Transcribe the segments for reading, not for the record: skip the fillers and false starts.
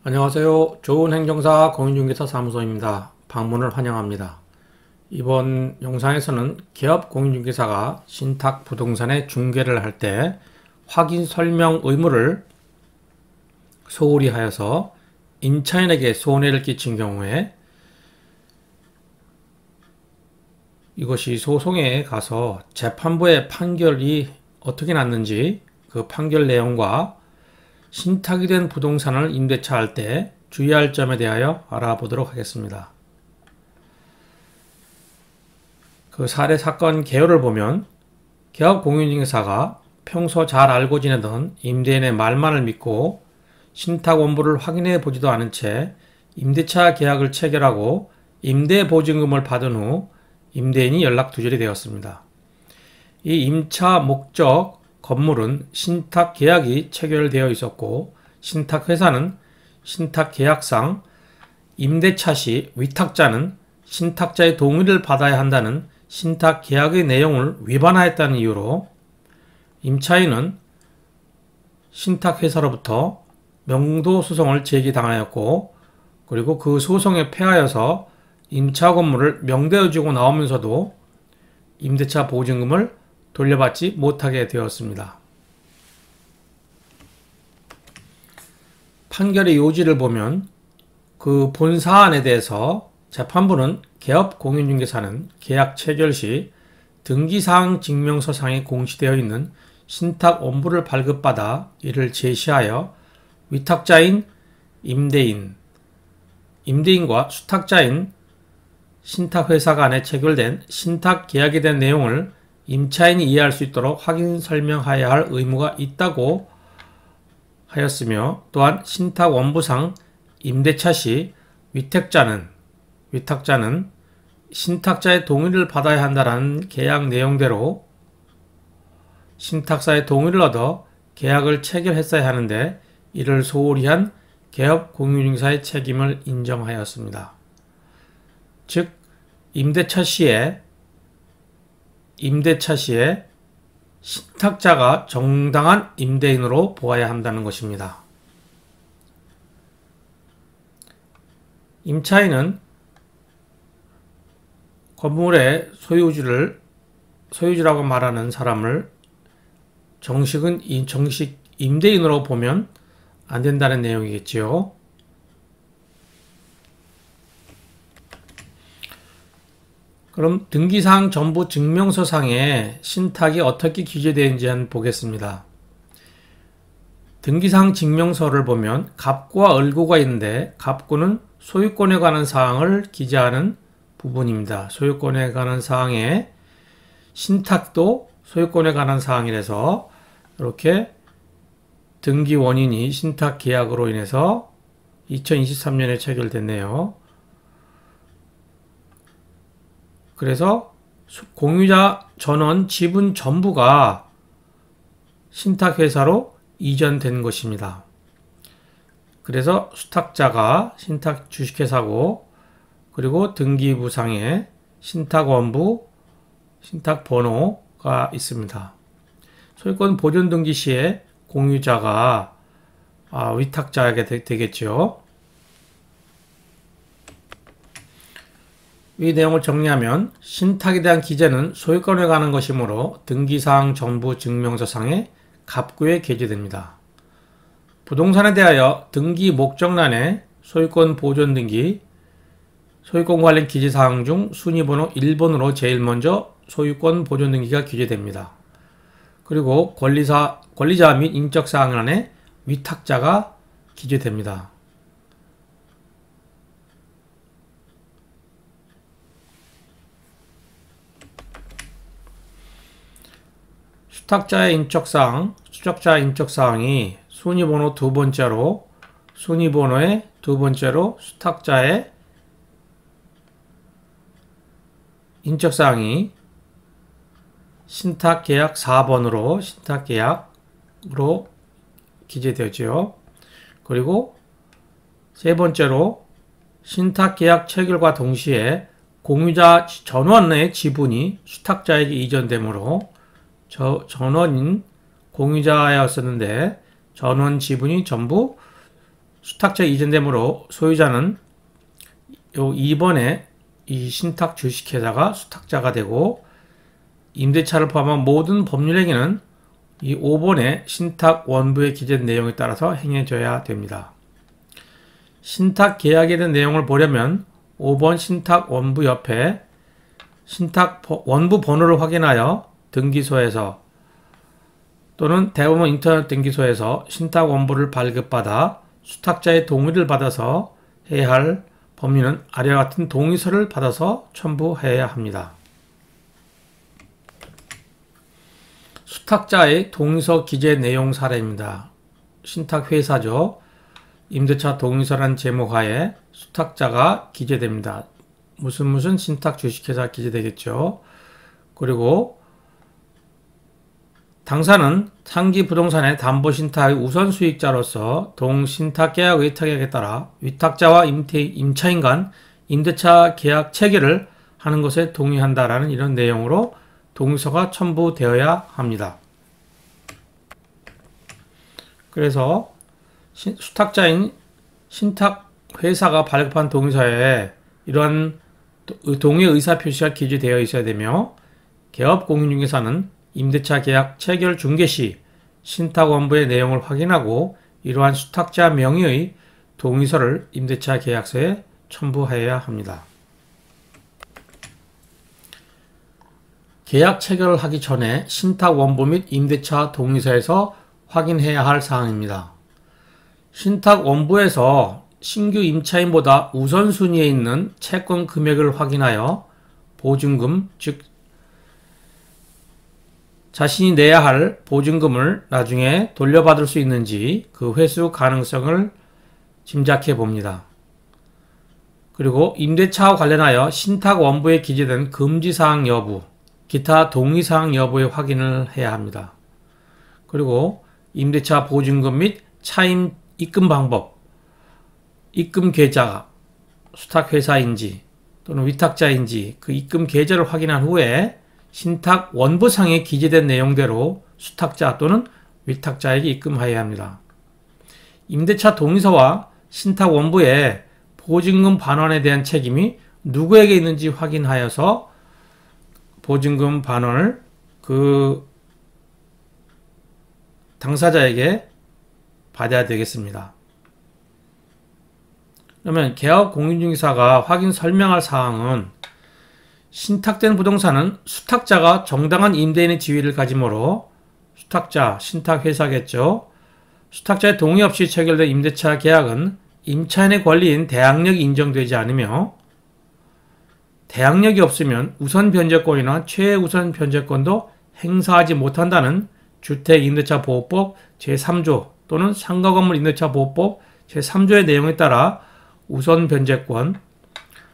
안녕하세요. 좋은 행정사 공인중개사 사무소입니다. 방문을 환영합니다. 이번 영상에서는 기업 공인중개사가 신탁 부동산의 중개를 할 때 확인 설명 의무를 소홀히 하여서 임차인에게 손해를 끼친 경우에 이것이 소송에 가서 재판부의 판결이 어떻게 났는지 그 판결 내용과 신탁이 된 부동산을 임대차 할 때 주의할 점에 대하여 알아보도록 하겠습니다. 그 사례 사건 개요를 보면 기업 공인중개사가 평소 잘 알고 지내던 임대인의 말만을 믿고 신탁 원부를 확인해 보지도 않은 채 임대차 계약을 체결하고 임대 보증금을 받은 후 임대인이 연락 두절이 되었습니다. 이 임차 목적 건물은 신탁 계약이 체결되어 있었고 신탁 회사는 신탁 계약상 임대차 시 위탁자는 신탁자의 동의를 받아야 한다는 신탁 계약의 내용을 위반하였다는 이유로 임차인은 신탁 회사로부터 명도 소송을 제기당하였고 그리고 그 소송에 패하여서 임차 건물을 명대에 주고 나오면서도 임대차 보증금을 돌려받지 못하게 되었습니다. 판결의 요지를 보면 그 본 사안에 대해서 재판부는 기업 공인중개사는 계약 체결 시 등기사항 증명서상에 공시되어 있는 신탁 원부를 발급받아 이를 제시하여 위탁자인 임대인과 수탁자인 신탁회사 간에 체결된 신탁 계약에 대한 내용을 임차인이 이해할 수 있도록 확인 설명하여야 할 의무가 있다고 하였으며 또한 신탁 원부상 임대차 시 위탁자는 신탁자의 동의를 받아야 한다는 계약 내용대로 신탁사의 동의를 얻어 계약을 체결했어야 하는데 이를 소홀히 한 기업 공인중개사의 책임을 인정하였습니다. 즉 임대차 시에 신탁자가 정당한 임대인으로 보아야 한다는 것입니다. 임차인은 건물의 소유주라고 말하는 사람을 정식 임대인으로 보면 안 된다는 내용이겠지요. 그럼 등기사항 전부 증명서상에 신탁이 어떻게 기재되는지 한번 보겠습니다. 등기사항 증명서를 보면 갑구와 을구가 있는데 갑구는 소유권에 관한 사항을 기재하는 부분입니다. 소유권에 관한 사항에 신탁도 소유권에 관한 사항이라서 이렇게 등기 원인이 신탁 계약으로 인해서 2023년에 체결됐네요. 그래서 공유자 전원 지분 전부가 신탁회사로 이전된 것입니다. 그래서 수탁자가 신탁 주식회사고 그리고 등기부상에 신탁원부, 신탁번호가 있습니다. 소유권 보존 등기 시에 공유자가 위탁자에게 되겠죠. 이 내용을 정리하면 신탁에 대한 기재는 소유권에 관한 것이므로 등기사항 전부 증명서상에 갑구에 게재됩니다. 부동산에 대하여 등기 목적란에 소유권 보존 등기, 소유권 관련 기재사항 중 순위번호 1번으로 제일 먼저 소유권 보존 등기가 기재됩니다. 그리고 권리자 및 인적사항란에 위탁자가 기재됩니다. 수탁자의 인적사항, 수적자 인적사항이 순위번호 두 번째로, 순위번호의 두 번째로 수탁자의 인적사항이 신탁계약 4번으로 신탁계약으로 기재되죠. 그리고 세 번째로 신탁계약 체결과 동시에 공유자 전원의 지분이 수탁자에게 이전되므로 전원인 공유자였었는데 전원 지분이 전부 수탁자 이전되므로 소유자는 요 2번에 이 신탁 주식회사가 수탁자가 되고, 임대차를 포함한 모든 법률 행위는 이 5번의 신탁 원부에 기재된 내용에 따라서 행해져야 됩니다. 신탁 계약에 대한 내용을 보려면 5번 신탁 원부 옆에 신탁 원부 번호를 확인하여 등기소에서 또는 대법원 인터넷 등기소에서 신탁 원부를 발급받아 수탁자의 동의를 받아서 해야 할 법률은 아래와 같은 동의서를 받아서 첨부해야 합니다. 수탁자의 동의서 기재 내용 사례입니다. 신탁회사죠. 임대차 동의서란 제목 하에 수탁자가 기재됩니다. 무슨 신탁 주식회사 기재되겠죠. 그리고 당사는 상기 부동산의 담보신탁의 우선수익자로서 동신탁계약 의탁약에 따라 위탁자와 임차인 간 임대차 계약 체결을 하는 것에 동의한다라는 이런 내용으로 동의서가 첨부되어야 합니다. 그래서 수탁자인 신탁회사가 발급한 동의서에 이러한 동의 의사표시가 기재되어 있어야 되며, 개업공인중개사는 임대차 계약 체결 중개 시 신탁원부의 내용을 확인하고 이러한 수탁자 명의의 동의서를 임대차 계약서에 첨부해야 합니다. 계약 체결을 하기 전에 신탁원부 및 임대차 동의서에서 확인해야 할 사항입니다. 신탁원부에서 신규 임차인보다 우선순위에 있는 채권 금액을 확인하여 보증금, 즉 자신이 내야 할 보증금을 나중에 돌려받을 수 있는지 그 회수 가능성을 짐작해 봅니다. 그리고 임대차와 관련하여 신탁원부에 기재된 금지사항 여부, 기타 동의사항 여부의 확인을 해야 합니다. 그리고 임대차 보증금 및 차임 입금 방법, 입금 계좌가 수탁회사인지 또는 위탁자인지 그 입금 계좌를 확인한 후에 신탁 원부상에 기재된 내용대로 수탁자 또는 위탁자에게 입금하여야 합니다. 임대차 동의서와 신탁 원부에 보증금 반환에 대한 책임이 누구에게 있는지 확인하여서 보증금 반환을 그 당사자에게 받아야 되겠습니다. 그러면 개업공인중개사가 확인 설명할 사항은 신탁된 부동산은 수탁자가 정당한 임대인의 지위를 가지므로 수탁자, 신탁회사겠죠. 수탁자의 동의 없이 체결된 임대차 계약은 임차인의 권리인 대항력이 인정되지 않으며 대항력이 없으면 우선 변제권이나 최우선 변제권도 행사하지 못한다는 주택임대차보호법 제3조 또는 상가건물 임대차보호법 제3조의 내용에 따라 우선 변제권,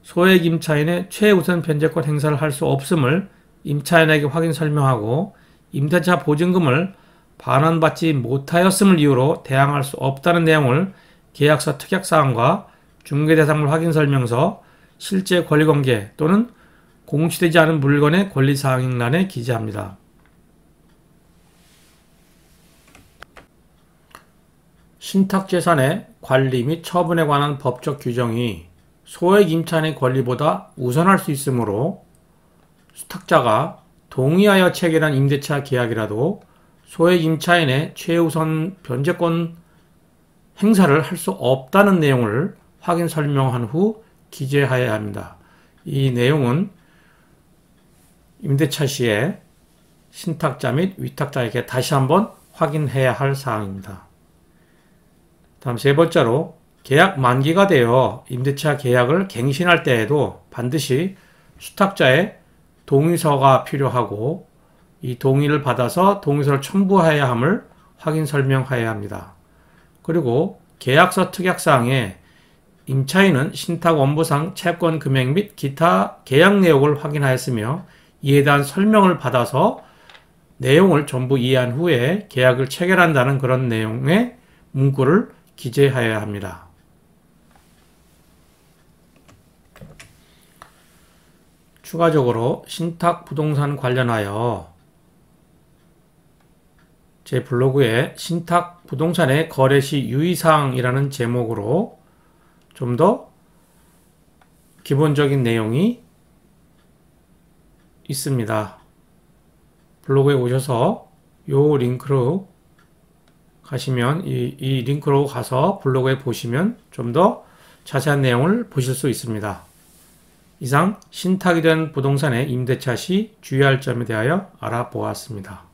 소액 임차인의 최우선 변제권 행사를 할 수 없음을 임차인에게 확인 설명하고 임대차 보증금을 반환받지 못하였음을 이유로 대항할 수 없다는 내용을 계약서 특약사항과 중개대상물 확인설명서, 실제 권리관계 또는 공시되지 않은 물건의 권리사항란에 기재합니다. 신탁재산의 관리 및 처분에 관한 법적 규정이 소액 임차인의 권리보다 우선할 수 있으므로 수탁자가 동의하여 체결한 임대차 계약이라도 소액 임차인의 최우선 변제권 행사를 할 수 없다는 내용을 확인 설명한 후 기재하여야 합니다. 이 내용은 임대차 시에 신탁자 및 위탁자에게 다시 한번 확인해야 할 사항입니다. 다음 세 번째로 계약 만기가 되어 임대차 계약을 갱신할 때에도 반드시 수탁자의 동의서가 필요하고 이 동의를 받아서 동의서를 첨부해야 함을 확인 설명해야 합니다. 그리고 계약서 특약사항에 임차인은 신탁원부상 채권 금액 및 기타 계약 내용을 확인하였으며 이에 대한 설명을 받아서 내용을 전부 이해한 후에 계약을 체결한다는 그런 내용의 문구를 기재해야 합니다. 추가적으로 신탁 부동산 관련하여 제 블로그에 신탁 부동산의 거래 시 유의사항이라는 제목으로 좀 더 기본적인 내용이 있습니다. 블로그에 오셔서 요 링크로 가시면 이 링크로 가서 블로그에 보시면 좀 더 자세한 내용을 보실 수 있습니다. 이상 신탁이 된 부동산의 임대차 시 주의할 점에 대하여 알아보았습니다.